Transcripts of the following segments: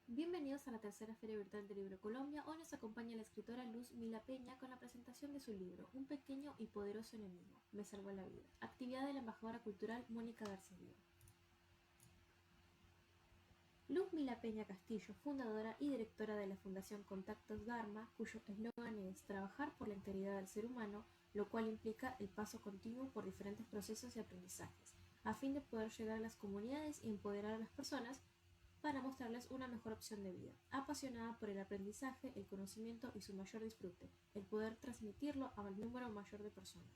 Bienvenidos a la tercera Feria Virtual del Libro Colombia. Hoy nos acompaña la escritora Luz Mila Peña con la presentación de su libro Un pequeño y poderoso enemigo, me salvó la vida. Actividad de la embajadora cultural Mónica García. Luz Mila Peña Castillo, fundadora y directora de la Fundación Contactos Dharma, cuyo eslogan es trabajar por la integridad del ser humano, lo cual implica el paso continuo por diferentes procesos y aprendizajes, a fin de poder llegar a las comunidades y empoderar a las personas para mostrarles una mejor opción de vida, apasionada por el aprendizaje, el conocimiento y su mayor disfrute, el poder transmitirlo al número mayor de personas.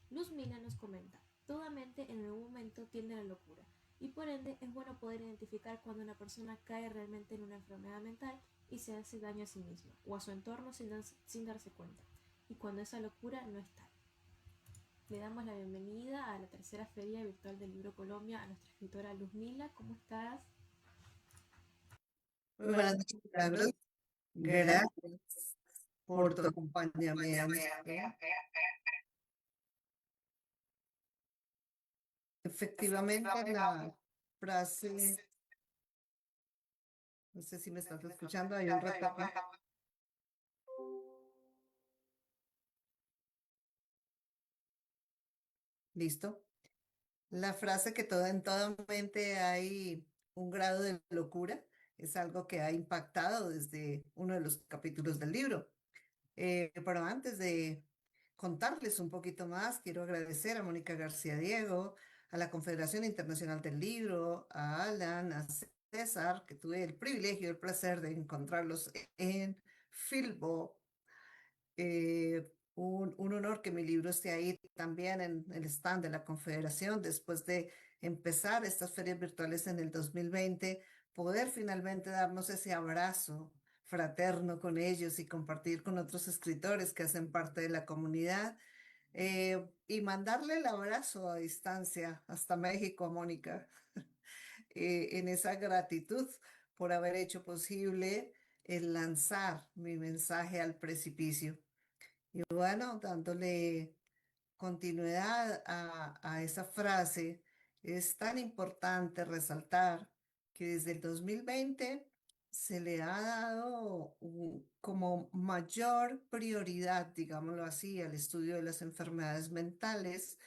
Luz Mila nos comenta, toda mente en algún momento tiende a la locura, y por ende es bueno poder identificar cuando una persona cae realmente en una enfermedad mental y se hace daño a sí misma o a su entorno sin darse cuenta, y cuando esa locura no es tal. Le damos la bienvenida a la tercera Feria Virtual del Libro Colombia a nuestra escritora Luz Mila. ¿Cómo estás? Muy buenas noches, Milagros. Gracias por tu acompañamiento. Efectivamente, la frase, no sé si me estás escuchando, hay un retorno. ¿Listo? La frase que en toda mente hay un grado de locura es algo que ha impactado desde uno de los capítulos del libro. Pero antes de contarles un poquito más, quiero agradecer a Mónica García Diego, a la Confederación Internacional del Libro, a Alan, a César, que tuve el privilegio y el placer de encontrarlos en Filbo. Un honor que mi libro esté ahí también en el stand de la Confederación después de empezar estas ferias virtuales en el 2020, poder finalmente darnos ese abrazo fraterno con ellos y compartir con otros escritores que hacen parte de la comunidad, y mandarle el abrazo a distancia hasta México a Mónica, en esa gratitud por haber hecho posible el lanzar mi mensaje al precipicio. Y bueno, dándole continuidad a esa frase, es tan importante resaltar que desde el 2020 se le ha dado como mayor prioridad, digámoslo así, al estudio de las enfermedades mentales,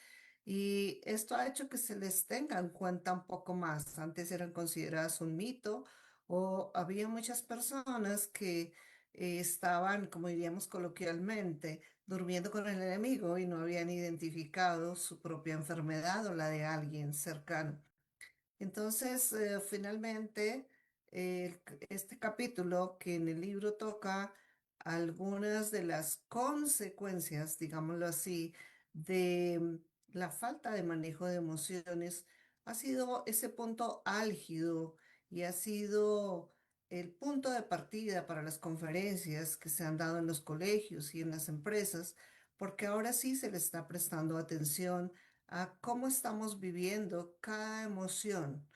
y esto ha hecho que se les tenga en cuenta un poco más. Antes eran consideradas un mito o había muchas personas que estaban, como diríamos coloquialmente, durmiendo con el enemigo y no habían identificado su propia enfermedad o la de alguien cercano. Entonces, finalmente, este capítulo que en el libro toca algunas de las consecuencias, digámoslo así, de la falta de manejo de emociones, ha sido ese punto álgido y ha sido el punto de partida para las conferencias que se han dado en los colegios y en las empresas, porque ahora sí se le está prestando atención a cómo estamos viviendo cada emoción,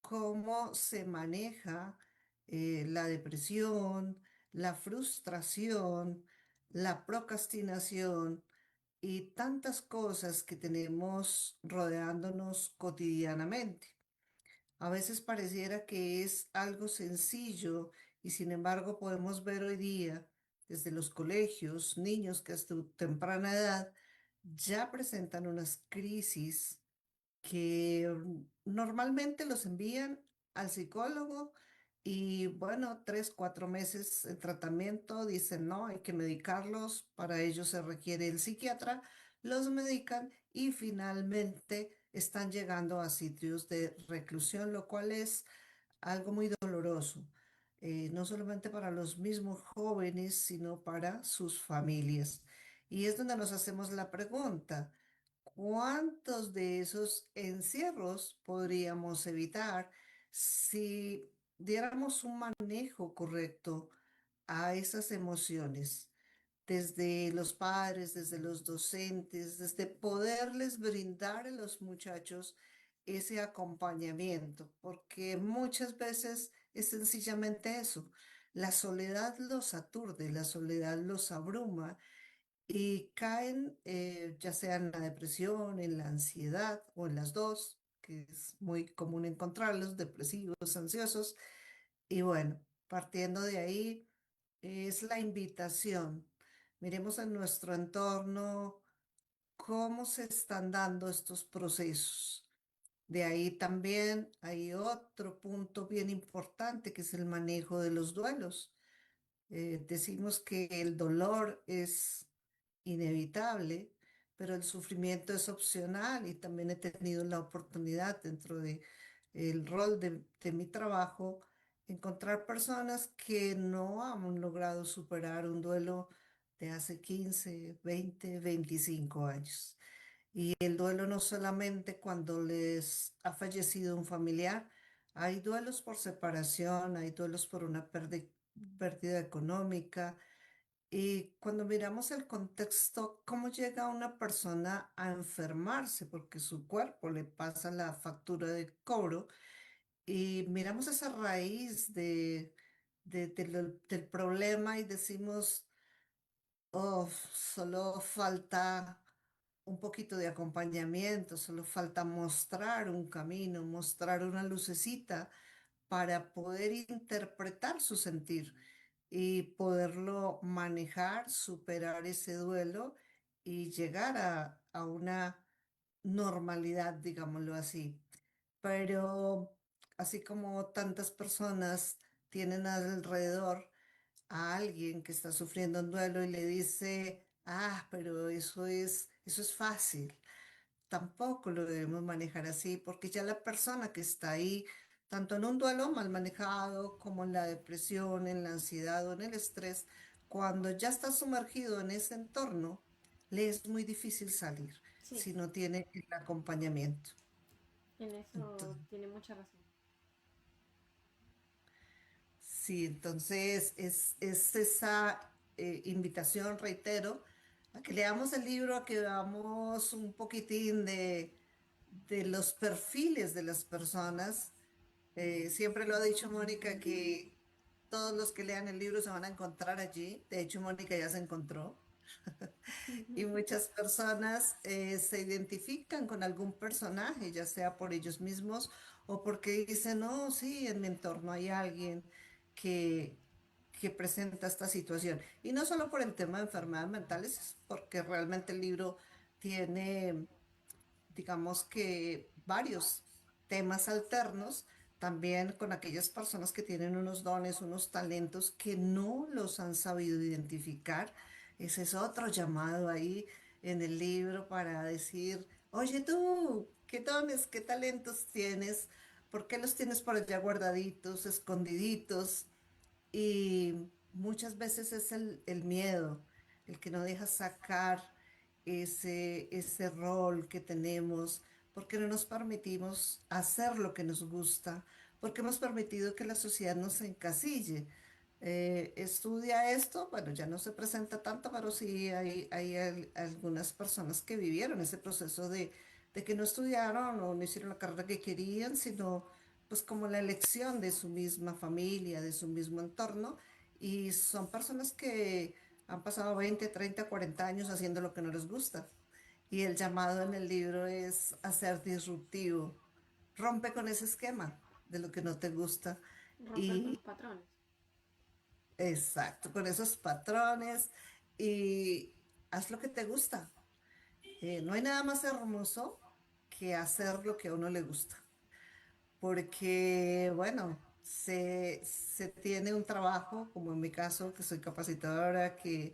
cómo se maneja la depresión, la frustración, la procrastinación y tantas cosas que tenemos rodeándonos cotidianamente. A veces pareciera que es algo sencillo y sin embargo podemos ver hoy día desde los colegios niños que hasta temprana edad ya presentan unas crisis que normalmente los envían al psicólogo y bueno, 3, 4 meses en tratamiento, dicen no, hay que medicarlos, para ello se requiere el psiquiatra, los medican y finalmente están llegando a sitios de reclusión, lo cual es algo muy doloroso, no solamente para los mismos jóvenes, sino para sus familias. Y es donde nos hacemos la pregunta. ¿Cuántos de esos encierros podríamos evitar Si diéramos un manejo correcto a esas emociones, desde los padres, desde los docentes, desde poderles brindar a los muchachos ese acompañamiento, porque muchas veces es sencillamente eso. La soledad los aturde, la soledad los abruma y caen ya sea en la depresión, en la ansiedad o en las dos, que es muy común encontrarlos, depresivos, ansiosos. Y bueno, partiendo de ahí es la invitación. Miremos en nuestro entorno cómo se están dando estos procesos. De ahí también hay otro punto bien importante que es el manejo de los duelos. Decimos que el dolor es inevitable, pero el sufrimiento es opcional y también he tenido la oportunidad dentro de el rol de mi trabajo encontrar personas que no han logrado superar un duelo de hace 15, 20, 25 años. Y el duelo no solamente cuando les ha fallecido un familiar, hay duelos por separación, hay duelos por una pérdida económica, y cuando miramos el contexto, cómo llega una persona a enfermarse porque su cuerpo le pasa la factura de cobro y miramos esa raíz del problema y decimos, oh, solo falta un poquito de acompañamiento, solo falta mostrar un camino, mostrar una lucecita para poder interpretar su sentir y poderlo manejar, superar ese duelo y llegar a una normalidad, digámoslo así. Pero así como tantas personas tienen alrededor a alguien que está sufriendo un duelo y le dice, ah, pero eso es fácil. Tampoco lo debemos manejar así, porque ya la persona que está ahí, tanto en un duelo mal manejado como en la depresión, en la ansiedad o en el estrés, cuando ya está sumergido en ese entorno, le es muy difícil salir Sí, si no tiene el acompañamiento. en eso Entonces, tiene mucha razón. sí, entonces es esa invitación, reitero, a que leamos el libro, a que veamos un poquitín de los perfiles de las personas. Siempre lo ha dicho Mónica que todos los que lean el libro se van a encontrar allí. De hecho, Mónica ya se encontró. Y muchas personas se identifican con algún personaje, ya sea por ellos mismos o porque dicen, no, sí, en mi entorno hay alguien que, que presenta esta situación. Y no solo por el tema de enfermedades mentales, es porque realmente el libro tiene, digamos que varios temas alternos, también con aquellas personas que tienen unos dones, unos talentos que no los han sabido identificar. Ese es otro llamado ahí en el libro para decir, oye tú, ¿qué dones, qué talentos tienes? ¿Por qué los tienes por allá guardaditos, escondiditos? Y muchas veces es el miedo, el que no deja sacar ese rol que tenemos, porque no nos permitimos hacer lo que nos gusta, porque hemos permitido que la sociedad nos encasille. Estudia esto, bueno, ya no se presenta tanto, pero sí hay algunas personas que vivieron ese proceso de que no estudiaron o no hicieron la carrera que querían, sino pues como la elección de su misma familia, de su mismo entorno, y son personas que han pasado 20, 30, 40 años haciendo lo que no les gusta. Y el llamado en el libro es a ser disruptivo. Rompe con ese esquema de lo que no te gusta. Romper con los Y patrones. exacto, con esos patrones y haz lo que te gusta. No hay nada más hermoso que hacer lo que a uno le gusta. Porque, bueno, se tiene un trabajo, como en mi caso, que soy capacitadora, que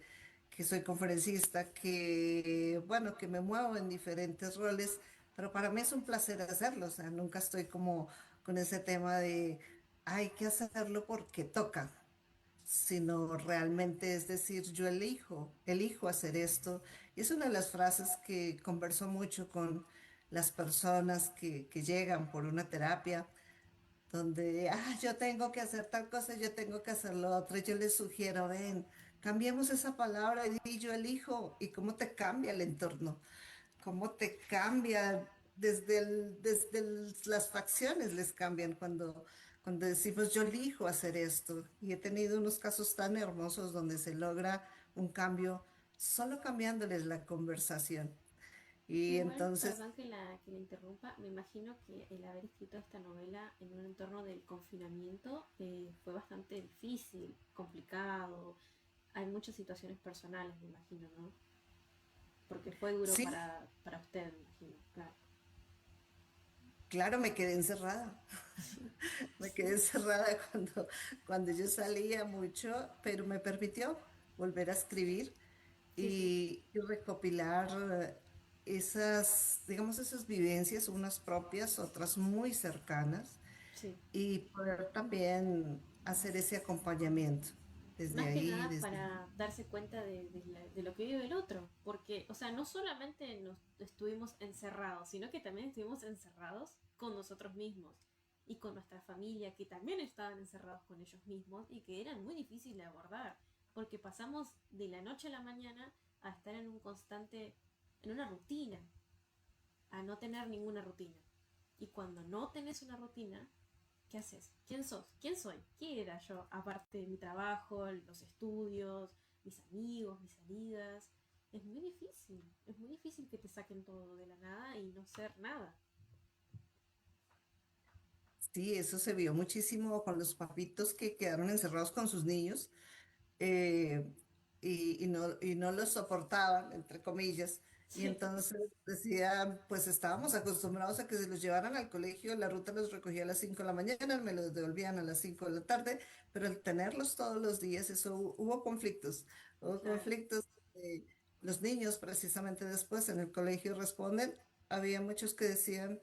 soy conferencista, que, bueno, que me muevo en diferentes roles, pero para mí es un placer hacerlo, o sea, nunca estoy como con ese tema de hay que hacerlo porque toca, sino realmente es decir, yo elijo hacer esto. Y es una de las frases que converso mucho con las personas que llegan por una terapia donde, yo tengo que hacer tal cosa, yo tengo que hacer lo otro. Yo les sugiero, ven, cambiemos esa palabra y di yo elijo. ¿Y cómo te cambia el entorno? ¿Cómo te cambia las facciones les cambian cuando decimos yo elijo hacer esto? Y he tenido unos casos tan hermosos donde se logra un cambio solo cambiándoles la conversación. Y Igual, entonces, perdón que la interrumpa, me imagino que el haber escrito esta novela en un entorno del confinamiento fue bastante difícil, complicado. Hay muchas situaciones personales, me imagino, ¿no? Porque fue duro sí, para usted, me imagino, claro. claro, me quedé encerrada. Sí, Me quedé encerrada cuando yo salía mucho, pero me permitió volver a escribir sí, sí, y recopilar esas, digamos, esas vivencias, unas propias, otras muy cercanas, sí. y poder también hacer ese acompañamiento desde Más que ahí, nada desde... para darse cuenta de lo que vive el otro, porque, o sea, no solamente nos estuvimos encerrados, sino que también estuvimos encerrados con nosotros mismos y con nuestra familia, que también estaban encerrados con ellos mismos y que eran muy difíciles de abordar, porque pasamos de la noche a la mañana a estar en un constante, en una rutina, a no tener ninguna rutina. Y cuando no tenés una rutina, ¿qué haces? ¿Quién sos? ¿Quién soy? ¿Qué era yo? Aparte de mi trabajo, los estudios, mis amigos, mis salidas. Es muy difícil que te saquen todo de la nada y no ser nada. Sí, eso se vio muchísimo con los papitos que quedaron encerrados con sus niños eh, y no los soportaban, entre comillas. Y Sí, entonces decían, pues estábamos acostumbrados a que se los llevaran al colegio, la ruta los recogía a las 5 de la mañana, me los devolvían a las 5 de la tarde, pero al tenerlos todos los días, eso hubo claro. conflictos. Los niños precisamente después en el colegio responden, había muchos que decían,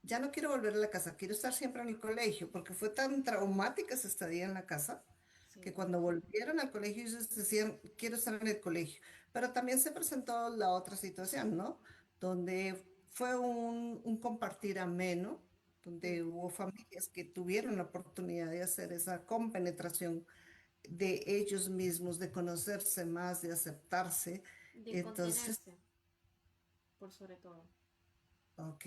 ya no quiero volver a la casa, quiero estar siempre en el colegio, porque fue tan traumática esa estadía en la casa Sí, que me cuando imagino. volvieron al colegio ellos decían, quiero estar en el colegio. Pero también se presentó la otra situación, ¿no? Donde fue un compartir ameno, Mm. donde hubo familias que tuvieron la oportunidad de hacer esa compenetración de ellos mismos, de conocerse más, de aceptarse. De Entonces, contenerse, por sobre todo. ok.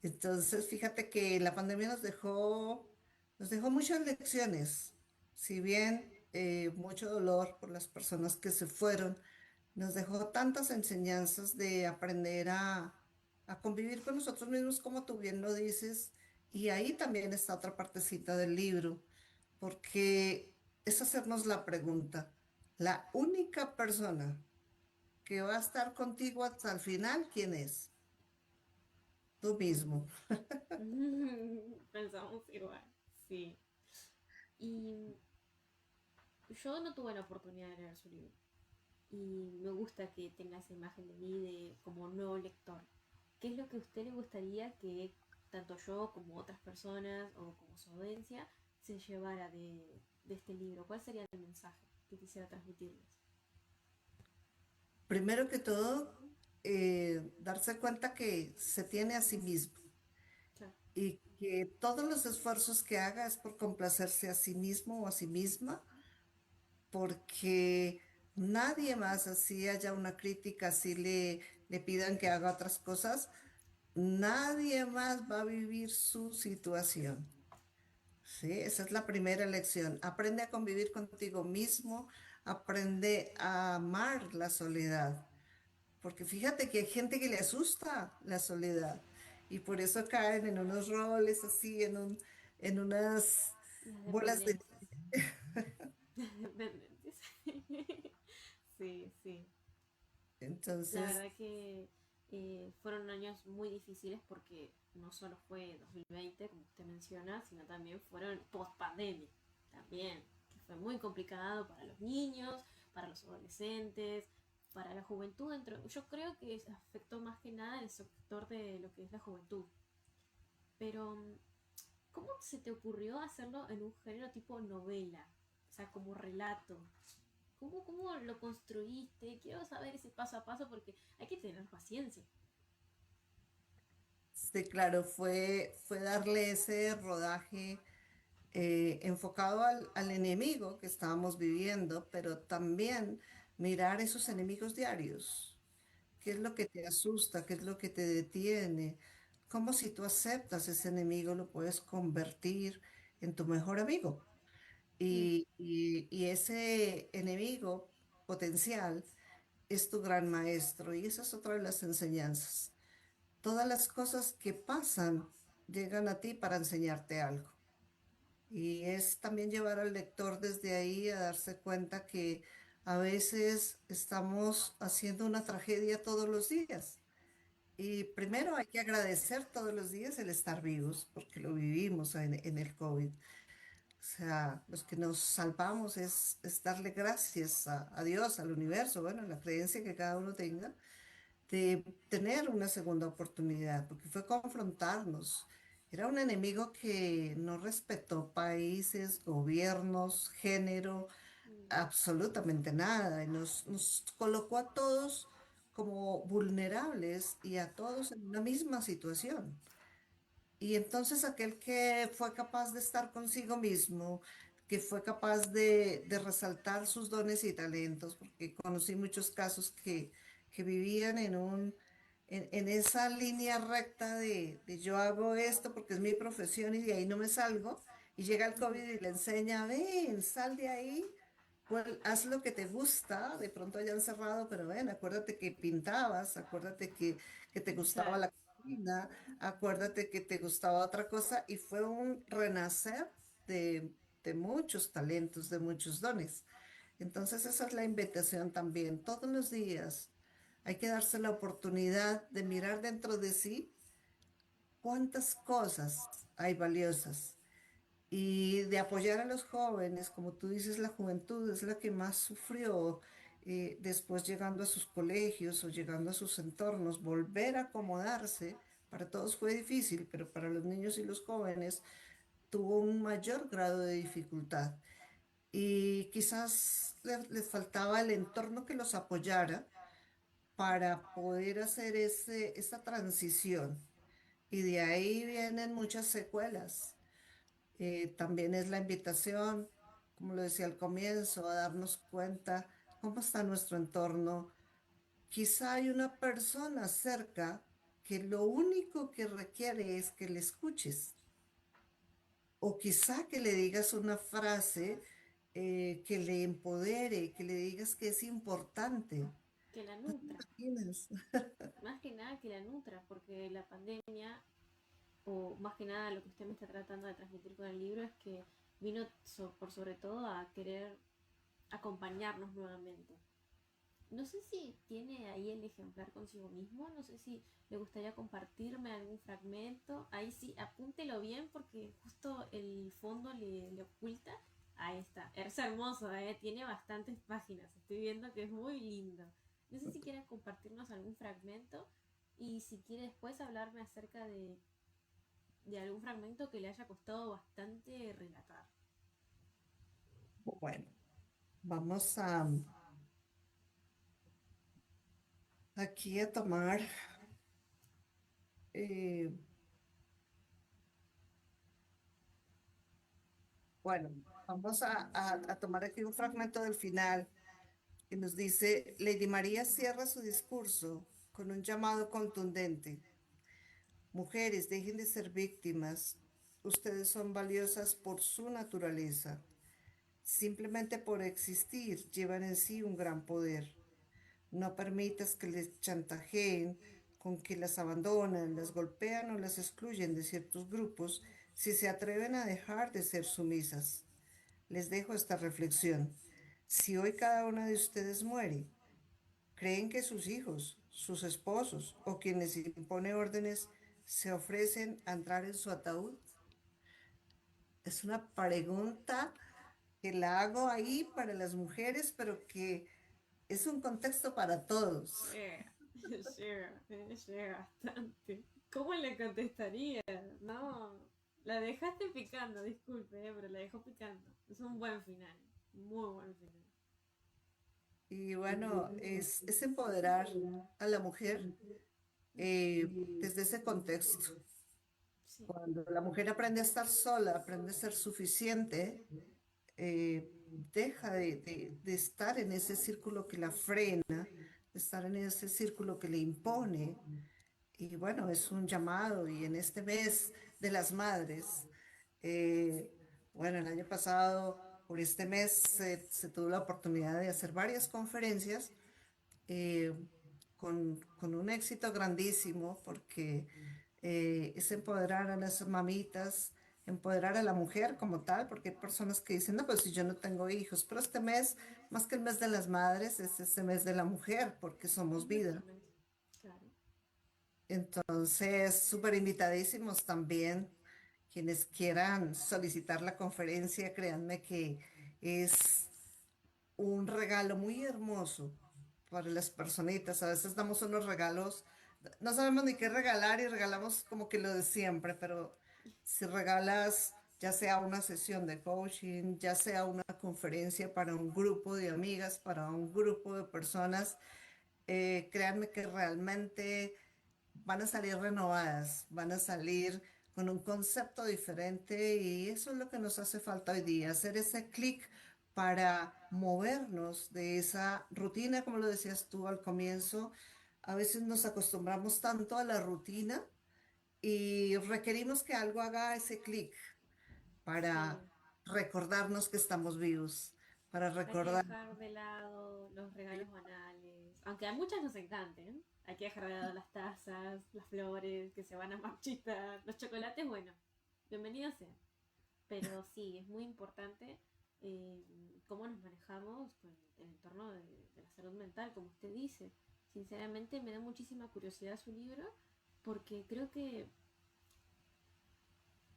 Entonces, fíjate que la pandemia nos dejó muchas lecciones. Si bien mucho dolor por las personas que se fueron, nos dejó tantas enseñanzas de aprender a convivir con nosotros mismos, como tú bien lo dices. Y ahí también está otra partecita del libro, porque es hacernos la pregunta, la única persona que va a estar contigo hasta el final, ¿quién es? Tú mismo. Pensamos igual, sí. Y yo no tuve la oportunidad de leer su libro. Y me gusta que tenga esa imagen de mí de como nuevo lector. ¿Qué es lo que a usted le gustaría que tanto yo como otras personas o como su audiencia se llevara de este libro? ¿Cuál sería el mensaje que quisiera transmitirles? Primero que todo, darse cuenta que se tiene a sí mismo Claro. y que todos los esfuerzos que haga es por complacerse a sí mismo o a sí misma, porque nadie más, así haya una crítica, así le pidan que haga otras cosas, nadie más va a vivir su situación. Sí, esa es la primera lección. Aprende a convivir contigo mismo, aprende a amar la soledad. Porque fíjate que hay gente que le asusta la soledad y por eso caen en unos roles así, en unas Las bolas de... dependencias. Las dependencias. Sí, sí. La Entonces, verdad que fueron años muy difíciles porque no solo fue 2020, como usted menciona, sino también fueron post pandemia. También, que fue muy complicado para los niños, para los adolescentes, para la juventud. Yo creo que afectó más que nada el sector de lo que es la juventud. Pero, ¿cómo se te ocurrió hacerlo en un género tipo novela? O sea, como relato. ¿Cómo lo construiste? Quiero saber ese paso a paso porque hay que tener paciencia. Sí, claro, fue darle ese rodaje enfocado al enemigo que estábamos viviendo, pero también mirar esos enemigos diarios. ¿Qué es lo que te asusta? ¿Qué es lo que te detiene? ¿Cómo si tú aceptas ese enemigo lo puedes convertir en tu mejor amigo? Mm, Y ese enemigo potencial es tu gran maestro y esa es otra de las enseñanzas. Todas las cosas que pasan llegan a ti para enseñarte algo. Y es también llevar al lector desde ahí a darse cuenta que a veces estamos haciendo una tragedia todos los días. Y primero hay que agradecer todos los días el estar vivos, porque lo vivimos en el COVID. O sea, los que nos salvamos es darle gracias a Dios, al universo, bueno, la creencia que cada uno tenga de tener una segunda oportunidad, porque fue confrontarnos. Era un enemigo que no respetó países, gobiernos, género, mm, absolutamente nada, y nos colocó a todos como vulnerables y a todos en una misma situación. Y entonces aquel que fue capaz de estar consigo mismo, que fue capaz de resaltar sus dones y talentos, porque conocí muchos casos que vivían en esa línea recta de yo hago esto porque es mi profesión y de ahí no me salgo, y llega el ujú. COVID y le enseña, ven, sal de ahí. Haz lo que te gusta, de pronto hayan cerrado, pero ven, acuérdate que pintabas, acuérdate que te gustaba Claro. la cocina, acuérdate que te gustaba otra cosa y fue un renacer de muchos talentos, de muchos dones. Entonces esa es la invitación también. Todos los días hay que darse la oportunidad de mirar dentro de sí cuántas cosas hay valiosas y de apoyar a los jóvenes. Como tú dices, la juventud es la que más sufrió después llegando a sus colegios o llegando a sus entornos, volver a acomodarse. Para todos fue difícil, pero para los niños y los jóvenes tuvo un mayor grado de dificultad. Y quizás les faltaba el entorno que los apoyara para poder hacer esa transición. Y de ahí vienen muchas secuelas. También es la invitación, como lo decía al comienzo, a darnos cuenta cómo está nuestro entorno. Quizá hay una persona cerca que lo único que requiere es que le escuches o quizá que le digas una frase que le empodere, que le digas que es importante. Que la ¿No te nutra. imaginas? Más que nada que la nutra, porque la pandemia, o más que nada lo que usted me está tratando de transmitir con el libro, es que vino por sobre todo a querer acompañarnos nuevamente. No sé si tiene ahí el ejemplar consigo mismo, no sé si le gustaría compartirme algún fragmento. Ahí sí, apúntelo bien porque justo el fondo le oculta. Ahí está, es hermoso, tiene bastantes páginas, estoy viendo que es muy lindo. No sé si quiere compartirnos algún fragmento y si quiere después hablarme acerca de algún fragmento que le haya costado bastante relatar. Bueno, vamos aquí a tomar, eh, bueno, vamos a tomar aquí un fragmento del final que nos dice, Lady María cierra su discurso con un llamado contundente. Mujeres, dejen de ser víctimas. Ustedes son valiosas por su naturaleza. Simplemente por existir llevan en sí un gran poder. No permitas que les chantajeen con que las abandonan, las golpean o las excluyen de ciertos grupos si se atreven a dejar de ser sumisas. Les dejo esta reflexión. Si hoy cada una de ustedes muere, ¿creen que sus hijos, sus esposos o quienes impone órdenes se ofrecen a entrar en su ataúd? Es una pregunta que la hago ahí para las mujeres, pero que es un contexto para todos. Llega, llega bastante. ¿Cómo le contestaría? No, la dejaste picando, disculpe, pero la dejó picando. Es un buen final, muy buen final. Y bueno, es empoderar a la mujer desde ese contexto. Sí, Cuando la mujer aprende a estar sola, aprende a ser suficiente, deja de estar en ese círculo que la frena, de estar en ese círculo que le impone. Y bueno, es un llamado. Y en este mes de las madres, eh, bueno, el año pasado, por este mes, se tuvo la oportunidad de hacer varias conferencias eh, con un éxito grandísimo, porque es empoderar a las mamitas, empoderar a la mujer como tal, porque hay personas que dicen, no, pues si yo no tengo hijos, pero este mes, más que el mes de las madres, es ese mes de la mujer, porque somos vida. exactamente. Claro. Entonces, súper invitadísimos también. Quienes quieran solicitar la conferencia, créanme que es un regalo muy hermoso para las personitas. A veces damos unos regalos, no sabemos ni qué regalar y regalamos como que lo de siempre, pero si regalas ya sea una sesión de coaching, ya sea una conferencia para un grupo de amigas, para un grupo de personas, créanme que realmente van a salir renovadas, van a salir con un concepto diferente y eso es lo que nos hace falta hoy día, hacer ese clic para movernos de esa rutina, como lo decías tú al comienzo. A veces nos acostumbramos tanto a la rutina y requerimos que algo haga ese clic para Sí. recordarnos que estamos vivos, para Hay que recordar. dejar de lado los regalos banales, aunque a muchas nos encanten. Hay que dejar de lado las tazas, las flores que se van a marchitar, los chocolates, bueno, bienvenidos sean. Pero sí, es muy importante eh, cómo nos manejamos con el entorno de la salud mental, como usted dice. Sinceramente me da muchísima curiosidad su libro porque creo que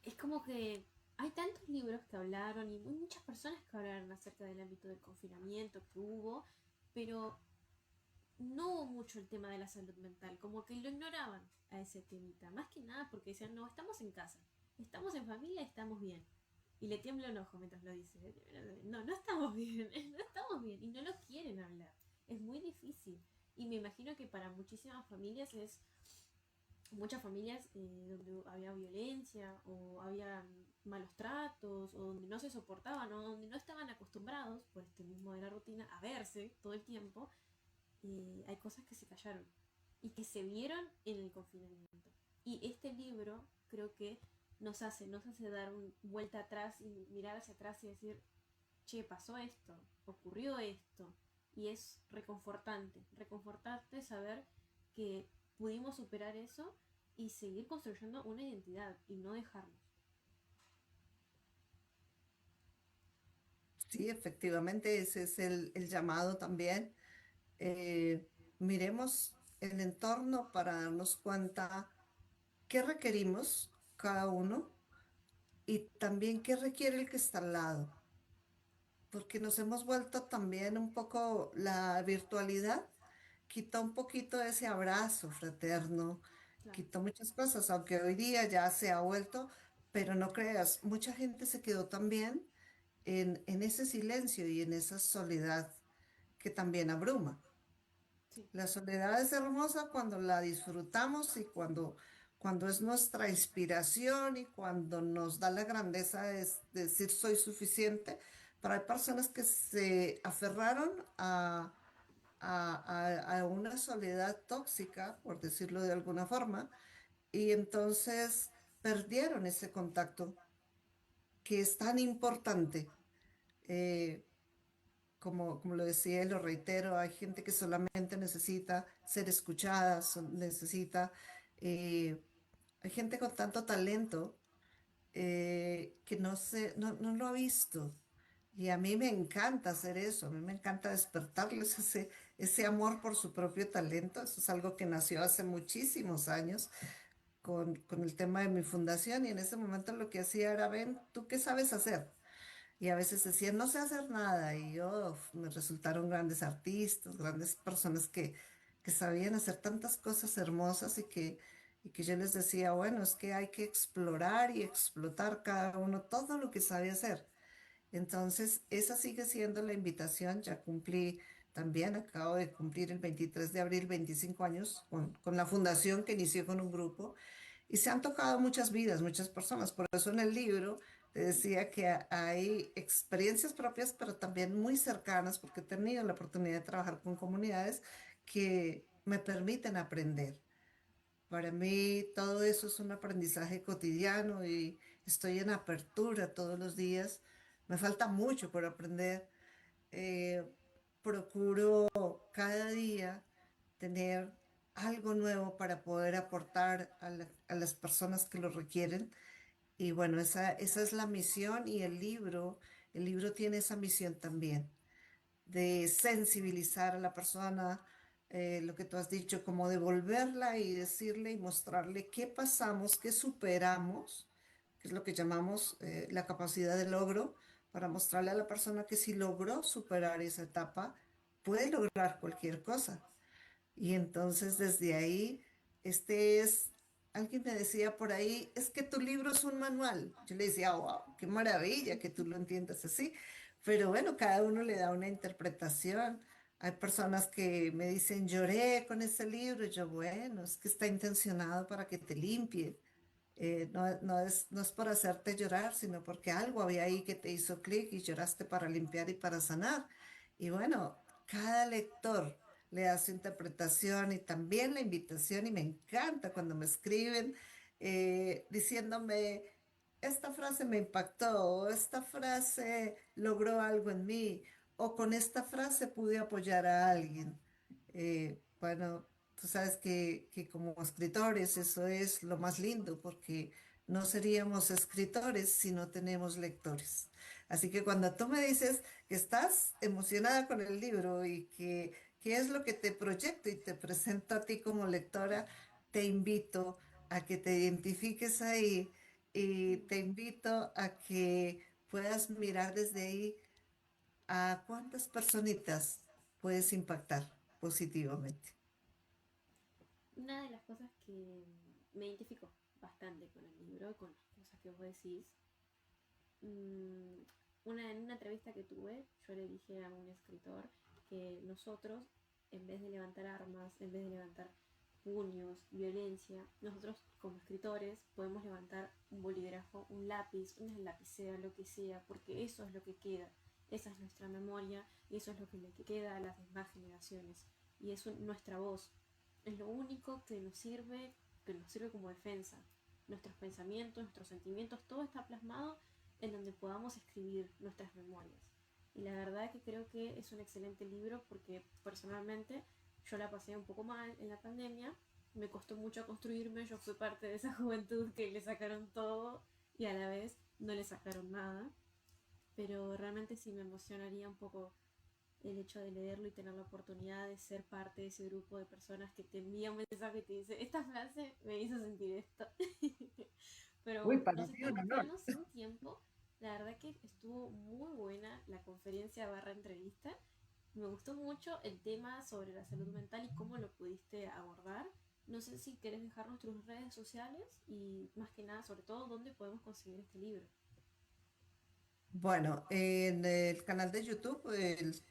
es como que hay tantos libros que hablaron y muchas personas que hablaron acerca del ámbito del confinamiento que hubo, pero no hubo mucho el tema de la salud mental, como que lo ignoraban a ese temita, más que nada porque decían, no, estamos en casa, estamos en familia, estamos bien. Y le tiembla un ojo mientras lo dice. No, no estamos bien, no estamos bien. Y no lo quieren hablar. Es muy difícil. Y me imagino que para muchísimas familias es muchas familias donde había violencia o había malos tratos o donde no se soportaban o donde no estaban acostumbrados por este mismo de la rutina a verse todo el tiempo, hay cosas que se callaron y que se vieron en el confinamiento. Y este libro creo que nos hace dar una vuelta atrás y mirar hacia atrás y decir, che, pasó esto, ocurrió esto. Y es reconfortante, reconfortante saber que pudimos superar eso y seguir construyendo una identidad y no dejarnos. Sí, efectivamente, ese es el llamado también. Miremos el entorno para darnos cuenta qué requerimos cada uno y también qué requiere el que está al lado, porque nos hemos vuelto también un poco, la virtualidad quitó un poquito ese abrazo fraterno, Claro, quitó muchas cosas, aunque hoy día ya se ha vuelto, pero no creas, mucha gente se quedó también en ese silencio y en esa soledad que también abruma. sí, La soledad es hermosa cuando la disfrutamos y cuando es nuestra inspiración y cuando nos da la grandeza de decir soy suficiente. Pero hay personas que se aferraron a una soledad tóxica, por decirlo de alguna forma, y entonces perdieron ese contacto que es tan importante. Eh, como lo decía y lo reitero, hay gente que solamente necesita ser escuchada, necesita, eh, hay gente con tanto talento que no lo ha visto. Y a mí me encanta hacer eso, a mí me encanta despertarles ese amor por su propio talento. Eso es algo que nació hace muchísimos años con el tema de mi fundación y en ese momento lo que hacía era, ven, ¿tú qué sabes hacer? Y a veces decían, no sé hacer nada. Y yo, me resultaron grandes artistas, grandes personas que sabían hacer tantas cosas hermosas y que yo les decía, bueno, es que hay que explorar y explotar cada uno todo lo que sabe hacer. Entonces, esa sigue siendo la invitación. Ya cumplí también acabo de cumplir el 23 de abril 25 años con la fundación que inició con un grupo y se han tocado muchas vidas, muchas personas. Por eso en el libro te decía que hay experiencias propias, pero también muy cercanas, porque he tenido la oportunidad de trabajar con comunidades que me permiten aprender. Para mí todo eso es un aprendizaje cotidiano y estoy en apertura todos los días. Me falta mucho por aprender. Eh, Procuro cada día tener algo nuevo para poder aportar a las personas que lo requieren. Y bueno, esa es la misión y el libro tiene esa misión también de sensibilizar a la persona, lo que tú has dicho, como devolverla y decirle y mostrarle qué pasamos, qué superamos, que es lo que llamamos la capacidad de logro, para mostrarle a la persona que si logró superar esa etapa, puede lograr cualquier cosa. Y entonces desde ahí, este es, alguien me decía por ahí, es que tu libro es un manual. Yo le decía, wow, qué maravilla que tú lo entiendas así. Pero bueno, cada uno le da una interpretación. Hay personas que me dicen, lloré con ese libro. Y yo, bueno, es que está intencionado para que te limpie. No es por hacerte llorar, sino porque algo había ahí que te hizo clic y lloraste para limpiar y para sanar. Y bueno, cada lector le da su interpretación y también la invitación y me encanta cuando me escriben diciéndome, esta frase me impactó, o esta frase logró algo en mí, o con esta frase pude apoyar a alguien. Bueno, tú sabes que como escritores eso es lo más lindo porque no seríamos escritores si no tenemos lectores. Así que cuando tú me dices que estás emocionada con el libro y que qué es lo que te proyecto y te presento a ti como lectora, te invito a que te identifiques ahí y te invito a que puedas mirar desde ahí a cuántas personitas puedes impactar positivamente. Una de las cosas que me identifico bastante con el libro, con las cosas que vos decís, mm, en una entrevista que tuve, yo le dije a un escritor que nosotros, en vez de levantar armas, en vez de levantar puños, violencia, nosotros como escritores podemos levantar un bolígrafo, un lápiz, una lapicera, lo que sea, porque eso es lo que queda, esa es nuestra memoria y eso es lo que le queda a las demás generaciones y es nuestra voz, es lo único que nos sirve como defensa. Nuestros pensamientos, nuestros sentimientos, todo está plasmado en donde podamos escribir nuestras memorias. Y la verdad que creo que es un excelente libro porque personalmente yo la pasé un poco mal en la pandemia, me costó mucho construirme, yo fui parte de esa juventud que le sacaron todo y a la vez no le sacaron nada, pero realmente sí me emocionaría un poco el hecho de leerlo y tener la oportunidad de ser parte de ese grupo de personas que te envía un mensaje y te dice, esta frase me hizo sentir esto. Pero Uy, bueno, para nos mí un estamos honor. quedando sin tiempo. La verdad que estuvo muy buena la conferencia barra entrevista. Me gustó mucho el tema sobre la salud mental y cómo lo pudiste abordar. No sé si querés dejarnos tus redes sociales y más que nada, sobre todo, dónde podemos conseguir este libro. Bueno, en el canal de YouTube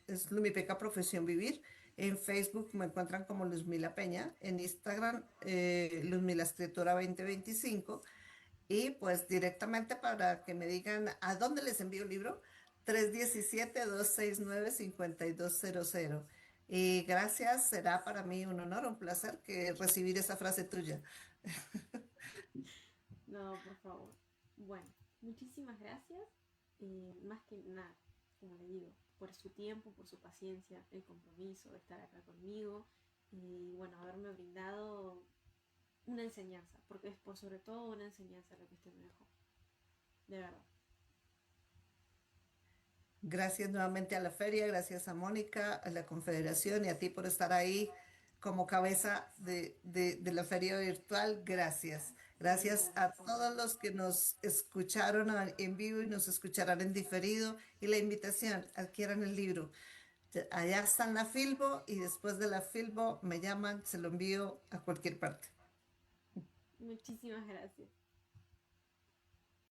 es Lumipeca Profesión Vivir. En Facebook me encuentran como Luzmila Peña. En Instagram, Luzmila Escritora 2025. Y pues directamente para que me digan a dónde les envío el libro, 317-269-5200. Y gracias, será para mí un honor, un placer que recibir esa frase tuya. No, por favor. Bueno, muchísimas gracias. Más que nada, como le digo, por su tiempo, por su paciencia, el compromiso de estar acá conmigo y bueno, haberme brindado una enseñanza, porque es por sobre todo una enseñanza lo que usted me dejó, de verdad. Gracias nuevamente a la feria, gracias a Mónica, a la Confederación y a ti por estar ahí como cabeza de la feria virtual. Gracias. Gracias No, por a favor. todos los que nos escucharon en vivo y nos escucharán en diferido. Y la invitación, adquieran el libro. Allá está en la Filbo y después de la Filbo me llaman, se lo envío a cualquier parte. Muchísimas gracias.